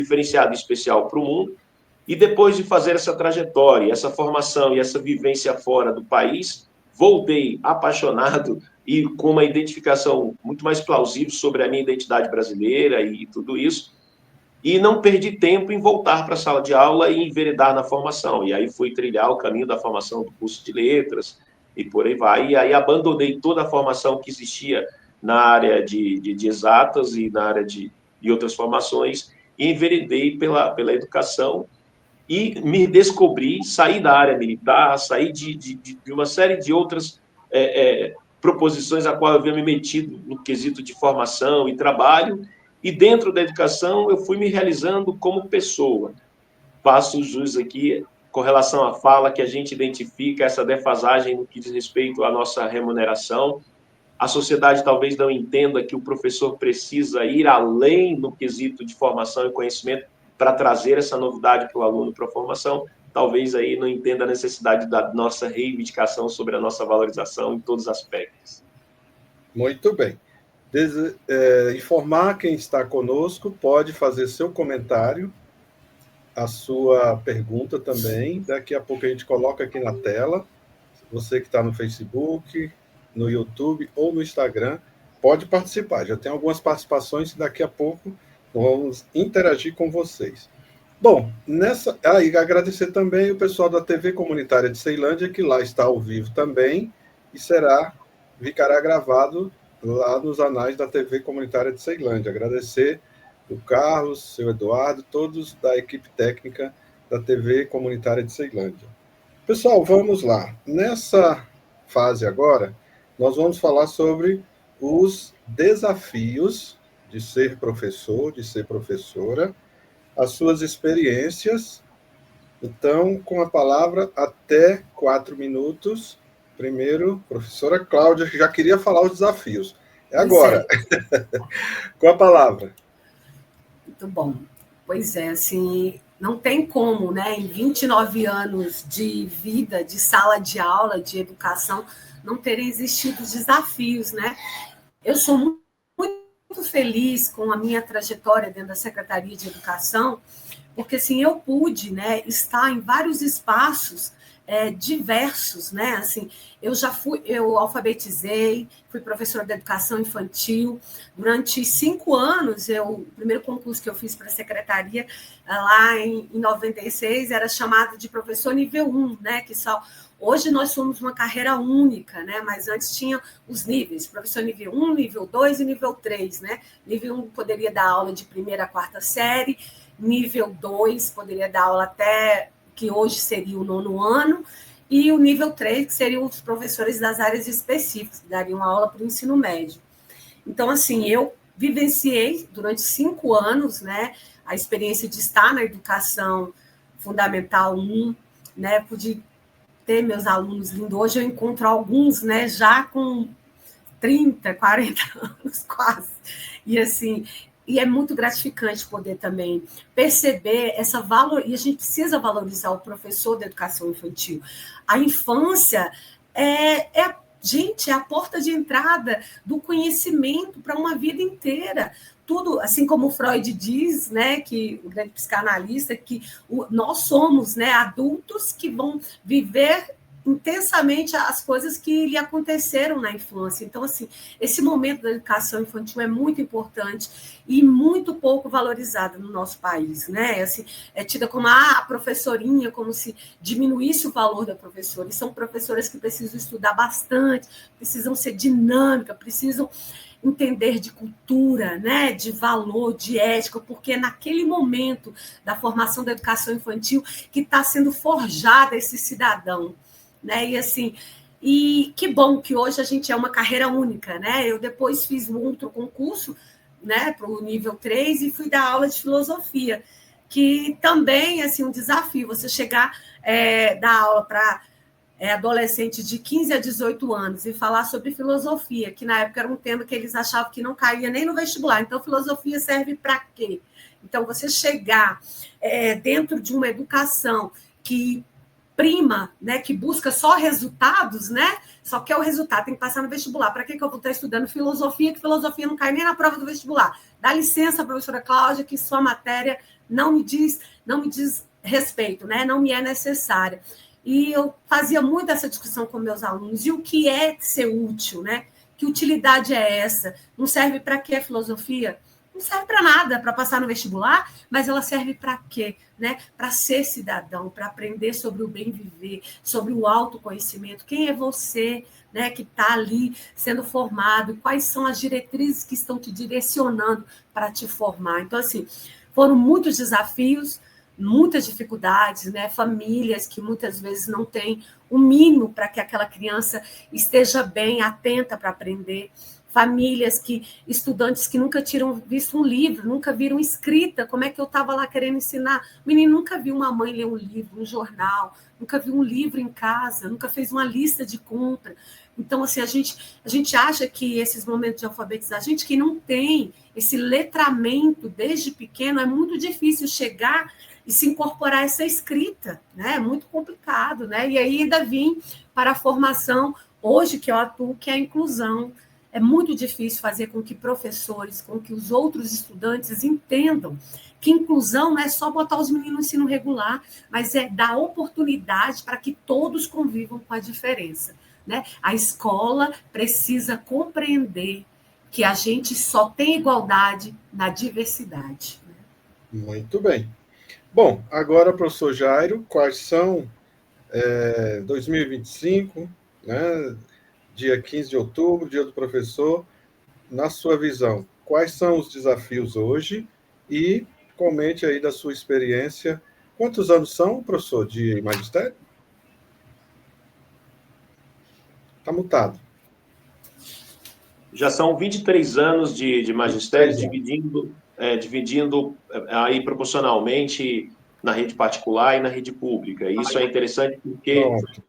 diferenciado especial para o mundo, e depois de fazer essa trajetória, essa formação e essa vivência fora do país, voltei apaixonado e com uma identificação muito mais plausível sobre a minha identidade brasileira e tudo isso, e não perdi tempo em voltar para a sala de aula e enveredar na formação. E aí fui trilhar o caminho da formação do curso de letras e por aí vai. E aí abandonei toda a formação que existia na área de exatas e na área de outras formações e enveredei pela educação e me descobri, saí da área militar, saí de uma série de outras proposições a qual eu havia me metido no quesito de formação e trabalho, e dentro da educação eu fui me realizando como pessoa. Faço jus aqui com relação à fala que a gente identifica essa defasagem no que diz respeito à nossa remuneração. A sociedade talvez não entenda que o professor precisa ir além no quesito de formação e conhecimento para trazer essa novidade para o aluno para a formação. Talvez aí não entenda a necessidade da nossa reivindicação sobre a nossa valorização em todos os aspectos. Muito bem. Informar quem está conosco, pode fazer seu comentário, a sua pergunta também. Daqui a pouco a gente coloca aqui na tela. Você que está no Facebook, no YouTube ou no Instagram, pode participar. Já tem algumas participações e daqui a pouco vamos interagir com vocês. Bom, agradecer também o pessoal da TV Comunitária de Ceilândia, que lá está ao vivo também e ficará gravado lá nos anais da TV Comunitária de Ceilândia. Agradecer o Carlos, o seu Eduardo, todos da equipe técnica da TV Comunitária de Ceilândia. Pessoal, vamos lá. Nessa fase agora, nós vamos falar sobre os desafios de ser professor, de ser professora, as suas experiências. Então, com a palavra, até 4 minutos. Primeiro, professora Cláudia, que já queria falar os desafios. É agora. Com a palavra. Muito bom. Pois é, assim, não tem como, né, em 29 anos de vida, de sala de aula, de educação, não terem existido desafios, né? Eu sou muito feliz com a minha trajetória dentro da Secretaria de Educação, porque, assim, eu pude, né, estar em vários espaços diversos, né? Assim, eu alfabetizei, fui professora de educação infantil. Durante 5 anos, o primeiro concurso que eu fiz para a secretaria, lá em 96, era chamado de professor nível 1, né? Hoje nós somos uma carreira única, né? Mas antes tinha os níveis, professor nível 1, nível 2 e nível 3, né? Nível 1 poderia dar aula de 1ª a 4ª série, nível 2 poderia dar aula até que hoje seria o 9º ano, e o nível 3, que seriam os professores das áreas específicas, que dariam aula para o ensino médio. Então, assim, eu vivenciei durante 5 anos, né, a experiência de estar na educação fundamental 1, né, pude ter meus alunos lindos. Hoje eu encontro alguns, né, já com 30, 40 anos quase, e assim... E é muito gratificante poder também perceber e a gente precisa valorizar o professor da educação infantil. A infância gente, é a porta de entrada do conhecimento para uma vida inteira. Tudo, assim como o Freud diz, né, que o grande psicanalista, que nós somos, né, adultos que vão viver intensamente as coisas que lhe aconteceram na infância. Então, assim, esse momento da educação infantil é muito importante e muito pouco valorizado no nosso país, né? Assim, é tida como a professorinha, como se diminuísse o valor da professora. E são professoras que precisam estudar bastante, precisam ser dinâmicas, precisam entender de cultura, né, de valor, de ética, porque é naquele momento da formação da educação infantil que está sendo forjada esse cidadão. Né? E assim, e que bom que hoje a gente é uma carreira única, né? Eu depois fiz um outro concurso, né, para o nível 3 e fui dar aula de filosofia, que também é assim, um desafio, você chegar, dar aula para adolescente de 15 a 18 anos e falar sobre filosofia, que na época era um tema que eles achavam que não caía nem no vestibular. Então, filosofia serve para quê? Então, você chegar dentro de uma educação que prima, né, que busca só resultados, né? Só quer o resultado, tem que passar no vestibular. Para que eu vou estar estudando filosofia, que filosofia não cai nem na prova do vestibular? Dá licença, professora Cláudia, que sua matéria não me diz respeito, né? Não me é necessária. E eu fazia muito essa discussão com meus alunos. E o que é ser útil, né? Que utilidade é essa? Não serve para quê a filosofia? Não serve para nada, para passar no vestibular, mas ela serve para quê? Né? Para ser cidadão, para aprender sobre o bem viver, sobre o autoconhecimento. Quem é você, né, que está ali sendo formado? Quais são as diretrizes que estão te direcionando para te formar? Então, assim, foram muitos desafios, muitas dificuldades, né? Famílias que muitas vezes não têm o mínimo para que aquela criança esteja bem, atenta para aprender. Famílias estudantes que nunca tinham visto um livro, nunca viram escrita, como é que eu estava lá querendo ensinar? O menino nunca viu uma mãe ler um livro, um jornal, nunca viu um livro em casa, nunca fez uma lista de compra. Então, assim, a gente acha que esses momentos de alfabetizar, a gente que não tem esse letramento desde pequeno, é muito difícil chegar e se incorporar a essa escrita, né? É muito complicado, né? E aí ainda vim para a formação, hoje que eu atuo, que é a inclusão. É muito difícil fazer com que professores, com que os outros estudantes entendam que inclusão não é só botar os meninos no ensino regular, mas é dar oportunidade para que todos convivam com a diferença, né? A escola precisa compreender que a gente só tem igualdade na diversidade. Muito bem. Bom, agora, professor Jairo, quais são 2025, né, dia 15 de outubro, dia do professor, na sua visão, quais são os desafios hoje e comente aí da sua experiência. Quantos anos são, professor, de magistério? Está mutado. Já são 23 anos de magistério, dividindo aí proporcionalmente na rede particular e na rede pública. Isso é interessante porque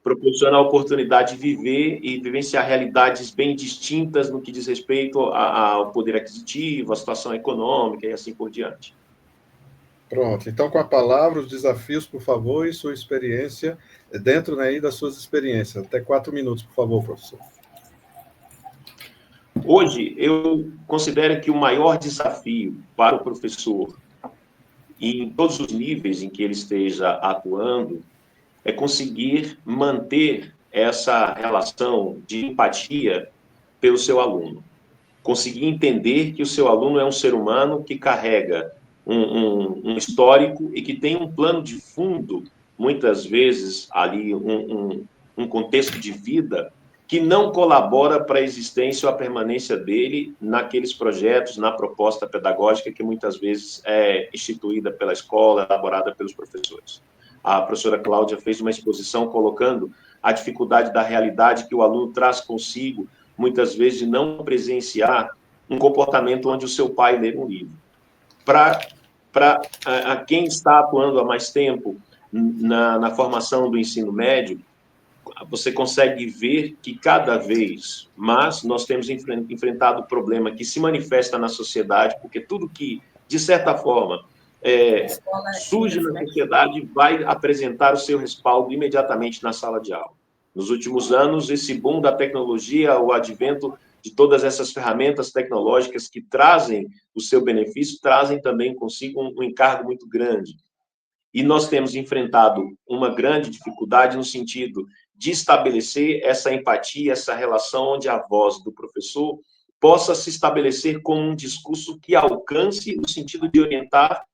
proporciona a oportunidade de viver e vivenciar realidades bem distintas no que diz respeito ao poder aquisitivo, à situação econômica e assim por diante. Pronto. Então, com a palavra, os desafios, por favor, e sua experiência, dentro aí das suas experiências. Até 4 minutos, por favor, professor. Hoje, eu considero que o maior desafio para o professor, em todos os níveis em que ele esteja atuando, é conseguir manter essa relação de empatia pelo seu aluno. Conseguir entender que o seu aluno é um ser humano que carrega um histórico e que tem um plano de fundo, muitas vezes ali um contexto de vida que não colabora para a existência ou a permanência dele naqueles projetos, na proposta pedagógica que muitas vezes é instituída pela escola, elaborada pelos professores. A professora Cláudia fez uma exposição colocando a dificuldade da realidade que o aluno traz consigo, muitas vezes, de não presenciar um comportamento onde o seu pai lê um livro. Para quem está atuando há mais tempo na formação do ensino médio, você consegue ver que cada vez mais nós temos enfrentado o problema que se manifesta na sociedade, porque tudo que, de certa forma, surge na sociedade vai apresentar o seu respaldo imediatamente na sala de aula. Nos últimos anos, esse boom da tecnologia, o advento de todas essas ferramentas tecnológicas que trazem o seu benefício, trazem também consigo um encargo muito grande. E nós temos enfrentado uma grande dificuldade no sentido de estabelecer essa empatia, essa relação onde a voz do professor possa se estabelecer como um discurso que alcance no sentido de orientar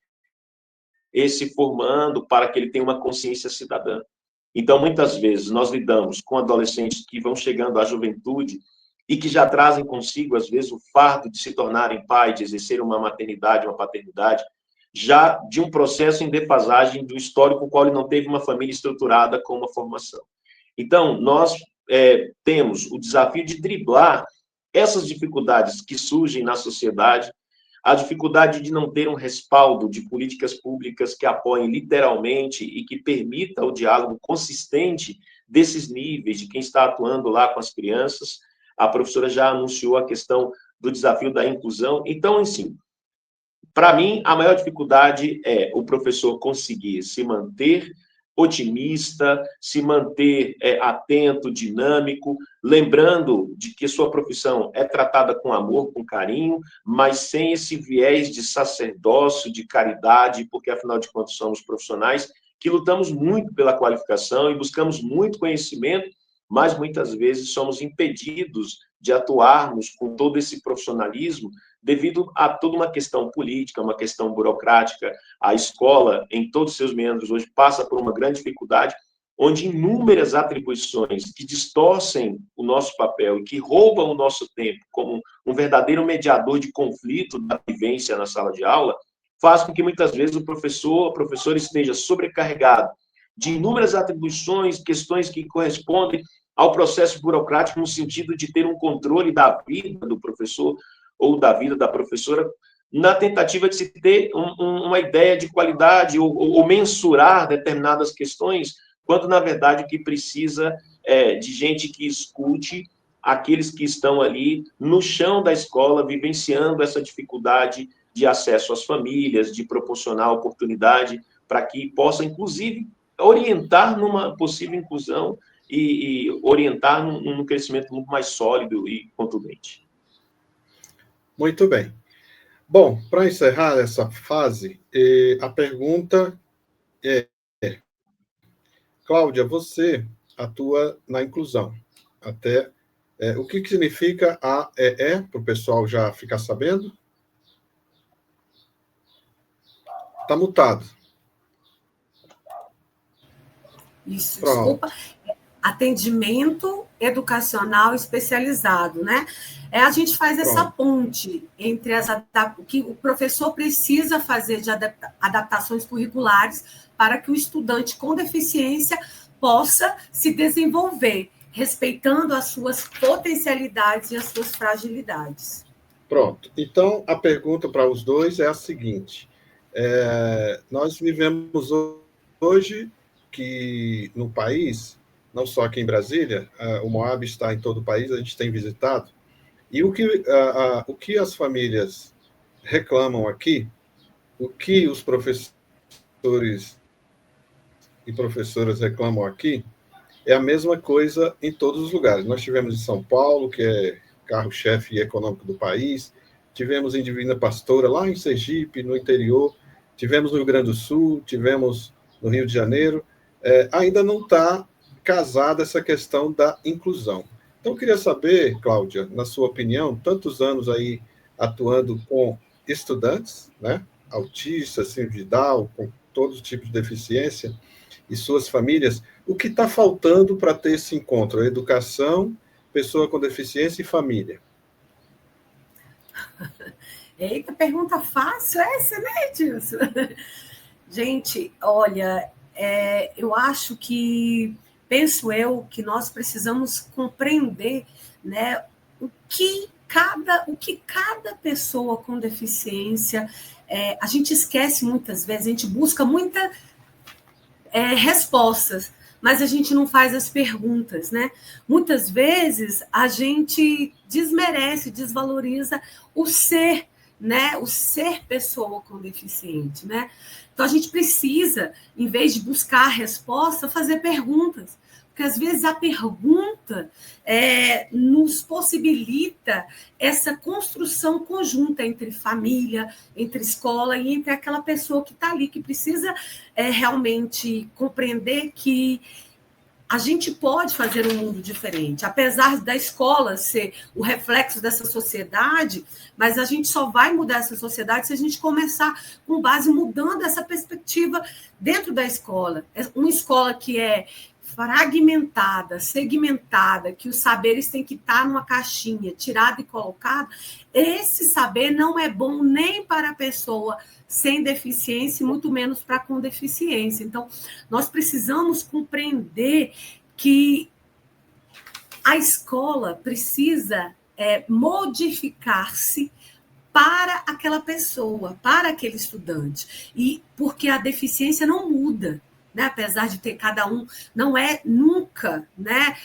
esse formando para que ele tenha uma consciência cidadã. Então, muitas vezes, nós lidamos com adolescentes que vão chegando à juventude e que já trazem consigo, às vezes, o fardo de se tornarem pai, de exercer uma maternidade, uma paternidade, já de um processo em defasagem do histórico, qual ele não teve uma família estruturada com uma formação. Então, nós temos o desafio de driblar essas dificuldades que surgem na sociedade, a dificuldade de não ter um respaldo de políticas públicas que apoiem literalmente e que permita o diálogo consistente desses níveis, de quem está atuando lá com as crianças. A professora já anunciou a questão do desafio da inclusão. Então, assim, para mim, a maior dificuldade é o professor conseguir se manter otimista, se manter atento, dinâmico, lembrando de que sua profissão é tratada com amor, com carinho, mas sem esse viés de sacerdócio, de caridade, porque, afinal de contas, somos profissionais que lutamos muito pela qualificação e buscamos muito conhecimento, mas muitas vezes somos impedidos de atuarmos com todo esse profissionalismo devido a toda uma questão política, uma questão burocrática. A escola, em todos os seus meandros, hoje passa por uma grande dificuldade, onde inúmeras atribuições que distorcem o nosso papel e que roubam o nosso tempo como um verdadeiro mediador de conflito da vivência na sala de aula, faz com que muitas vezes o professor esteja sobrecarregado de inúmeras atribuições, questões que correspondem ao processo burocrático no sentido de ter um controle da vida do professor ou da vida da professora, na tentativa de se ter uma ideia de qualidade ou mensurar determinadas questões, quando, na verdade, o que precisa é de gente que escute aqueles que estão ali no chão da escola, vivenciando essa dificuldade de acesso às famílias, de proporcionar oportunidade para que possa, inclusive, orientar numa possível inclusão e orientar num crescimento muito mais sólido e contundente. Muito bem. Bom, para encerrar essa fase, a pergunta é: Cláudia, você atua na inclusão. Até o que significa AEE, para o pessoal já ficar sabendo? Está mutado. Isso, desculpa. Atendimento educacional especializado, né? A gente faz essa ponte entre o que o professor precisa fazer de adaptações curriculares para que o estudante com deficiência possa se desenvolver, respeitando as suas potencialidades e as suas fragilidades. Pronto. Então, a pergunta para os dois é a seguinte. Nós vivemos hoje que no país, não só aqui em Brasília, o Moab está em todo o país, a gente tem visitado, e o que as famílias reclamam aqui, o que os professores e professoras reclamam aqui, é a mesma coisa em todos os lugares. Nós tivemos em São Paulo, que é carro-chefe econômico do país, tivemos em Divina Pastora, lá em Sergipe, no interior, tivemos no Rio Grande do Sul, tivemos no Rio de Janeiro. Ainda não está casada essa questão da inclusão. Então, eu queria saber, Cláudia, na sua opinião, tantos anos aí atuando com estudantes, né, autistas, síndrome de Down, com todos os tipos de deficiência, e suas famílias, o que está faltando para ter esse encontro? Educação, pessoa com deficiência e família. Eita, pergunta fácil essa, né, Edilson? Gente, olha, eu acho que, penso eu, que nós precisamos compreender, né, o que cada pessoa com deficiência, a gente esquece muitas vezes, a gente busca muitas respostas, mas a gente não faz as perguntas, né? Muitas vezes a gente desmerece, desvaloriza o ser, né? O ser pessoa com deficiente, né? Então a gente precisa, em vez de buscar a resposta, fazer perguntas. Porque às vezes a pergunta nos possibilita essa construção conjunta entre família, entre escola e entre aquela pessoa que está ali, que precisa realmente compreender que a gente pode fazer um mundo diferente, apesar da escola ser o reflexo dessa sociedade, mas a gente só vai mudar essa sociedade se a gente começar com base mudando essa perspectiva dentro da escola. Uma escola que é fragmentada, segmentada, que os saberes têm que estar numa caixinha, tirado e colocado, esse saber não é bom nem para a pessoa sem deficiência, muito menos para com deficiência. Então, nós precisamos compreender que a escola precisa modificar-se para aquela pessoa, para aquele estudante, e porque a deficiência não muda. Né? Apesar de ter cada um, não é nunca, né?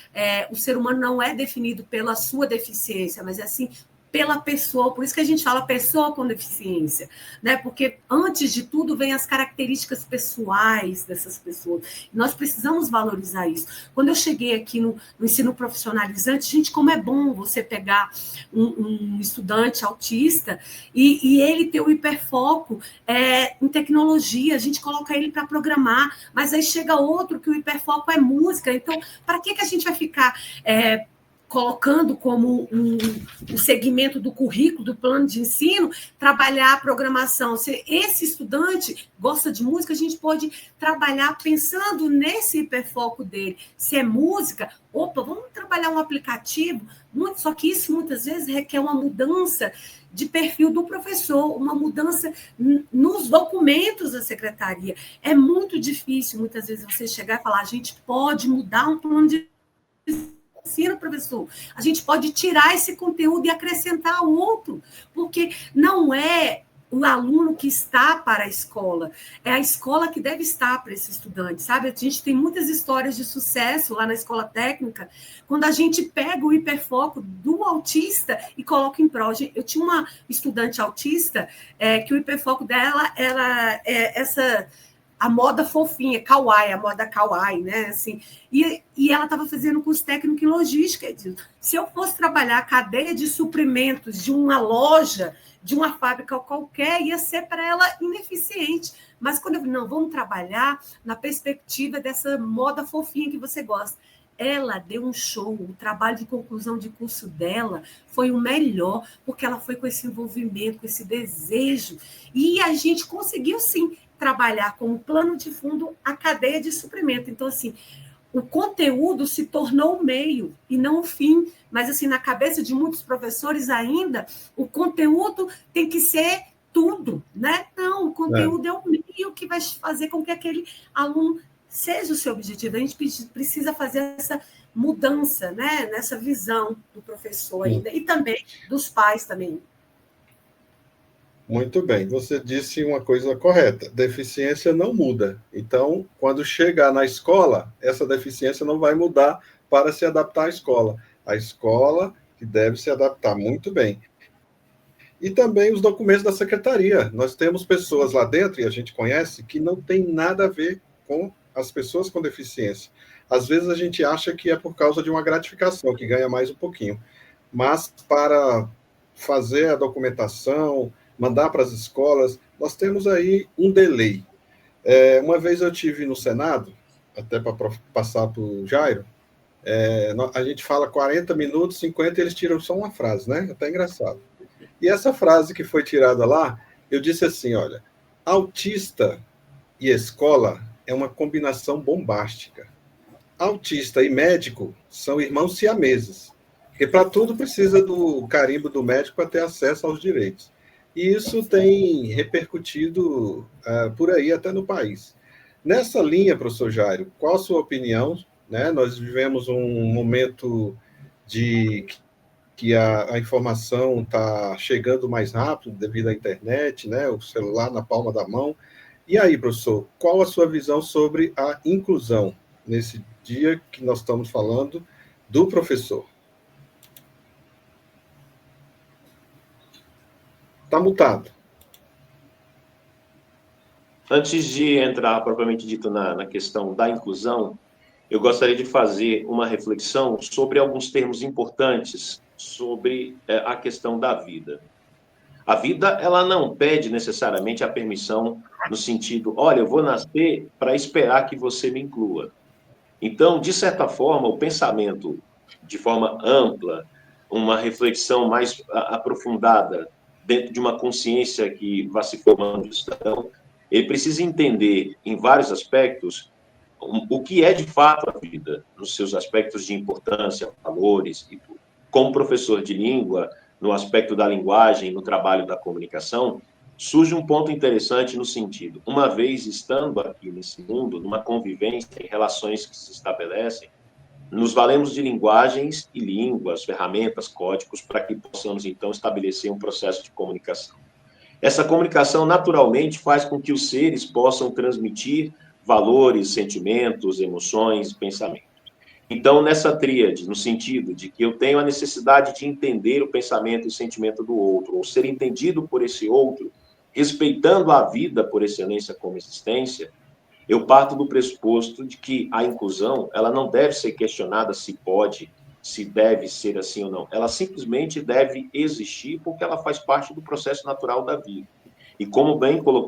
O ser humano não é definido pela sua deficiência, mas é assim pela pessoa, por isso que a gente fala pessoa com deficiência, né? Porque antes de tudo vem as características pessoais dessas pessoas. Nós precisamos valorizar isso. Quando eu cheguei aqui no ensino profissionalizante, gente, como é bom você pegar um estudante autista e ele ter o hiperfoco em tecnologia, a gente coloca ele para programar, mas aí chega outro que o hiperfoco é música. Então, para que a gente vai ficar colocando como um segmento do currículo, do plano de ensino, trabalhar a programação? Se esse estudante gosta de música, a gente pode trabalhar pensando nesse hiperfoco dele. Se é música, vamos trabalhar um aplicativo, só que isso muitas vezes requer uma mudança de perfil do professor, uma mudança nos documentos da secretaria. É muito difícil, muitas vezes, você chegar e falar, a gente pode mudar um plano de ensino, professor. A gente pode tirar esse conteúdo e acrescentar outro, porque não é o aluno que está para a escola, é a escola que deve estar para esse estudante, sabe? A gente tem muitas histórias de sucesso lá na escola técnica, quando a gente pega o hiperfoco do autista e coloca em prol. Eu tinha uma estudante autista que o hiperfoco dela era a moda fofinha, kawaii, a moda kawaii, né? Assim, e ela estava fazendo curso técnico em logística. Se eu fosse trabalhar a cadeia de suprimentos de uma loja, de uma fábrica qualquer, ia ser para ela ineficiente. Mas quando eu falei, não, vamos trabalhar na perspectiva dessa moda fofinha que você gosta. Ela deu um show, o trabalho de conclusão de curso dela foi o melhor, porque ela foi com esse envolvimento, com esse desejo, e a gente conseguiu, sim, trabalhar como plano de fundo a cadeia de suprimento. Então, assim, o conteúdo se tornou o meio e não o fim, mas, assim, na cabeça de muitos professores ainda, o conteúdo tem que ser tudo, né? Não, o conteúdo é o meio que vai fazer com que aquele aluno seja o seu objetivo. A gente precisa fazer essa mudança, né? Nessa visão do professor ainda, e também dos pais também. Muito bem, você disse uma coisa correta, deficiência não muda. Então, quando chegar na escola, essa deficiência não vai mudar para se adaptar à escola. A escola que deve se adaptar muito bem. E também os documentos da secretaria. Nós temos pessoas lá dentro, e a gente conhece, que não tem nada a ver com as pessoas com deficiência. Às vezes a gente acha que é por causa de uma gratificação, que ganha mais um pouquinho. Mas para fazer a documentação, mandar para as escolas, nós temos aí um delay. Uma vez eu tive no Senado, até para passar para o Jairo, a gente fala 40 minutos, 50, e eles tiram só uma frase, né? Até engraçado. E essa frase que foi tirada lá, eu disse assim, olha, autista e escola é uma combinação bombástica. Autista e médico são irmãos siameses, porque para tudo precisa do carimbo do médico para ter acesso aos direitos. E isso tem repercutido por aí, até no país. Nessa linha, professor Jairo, qual a sua opinião? Né? Nós vivemos um momento de que a informação está chegando mais rápido devido à internet, né? O celular na palma da mão. E aí, professor, qual a sua visão sobre a inclusão nesse dia que nós estamos falando do professor? Está mutado. Antes de entrar propriamente dito na questão da inclusão, eu gostaria de fazer uma reflexão sobre alguns termos importantes sobre a questão da vida. A vida, ela não pede necessariamente a permissão no sentido, olha, eu vou nascer para esperar que você me inclua. Então, de certa forma, o pensamento de forma ampla, uma reflexão mais aprofundada dentro de uma consciência que vai se formando no cidadão, ele precisa entender, em vários aspectos, o que é de fato a vida, nos seus aspectos de importância, valores e tudo. Como professor de língua, no aspecto da linguagem, no trabalho da comunicação, surge um ponto interessante no sentido, uma vez estando aqui nesse mundo, numa convivência, em relações que se estabelecem, nos valemos de linguagens e línguas, ferramentas, códigos, para que possamos, então, estabelecer um processo de comunicação. Essa comunicação, naturalmente, faz com que os seres possam transmitir valores, sentimentos, emoções, pensamentos. Então, nessa tríade, no sentido de que eu tenho a necessidade de entender o pensamento e o sentimento do outro, ou ser entendido por esse outro, respeitando a vida por excelência como existência, eu parto do pressuposto de que a inclusão, ela não deve ser questionada se pode, se deve ser assim ou não. Ela simplesmente deve existir porque ela faz parte do processo natural da vida. E como bem colocou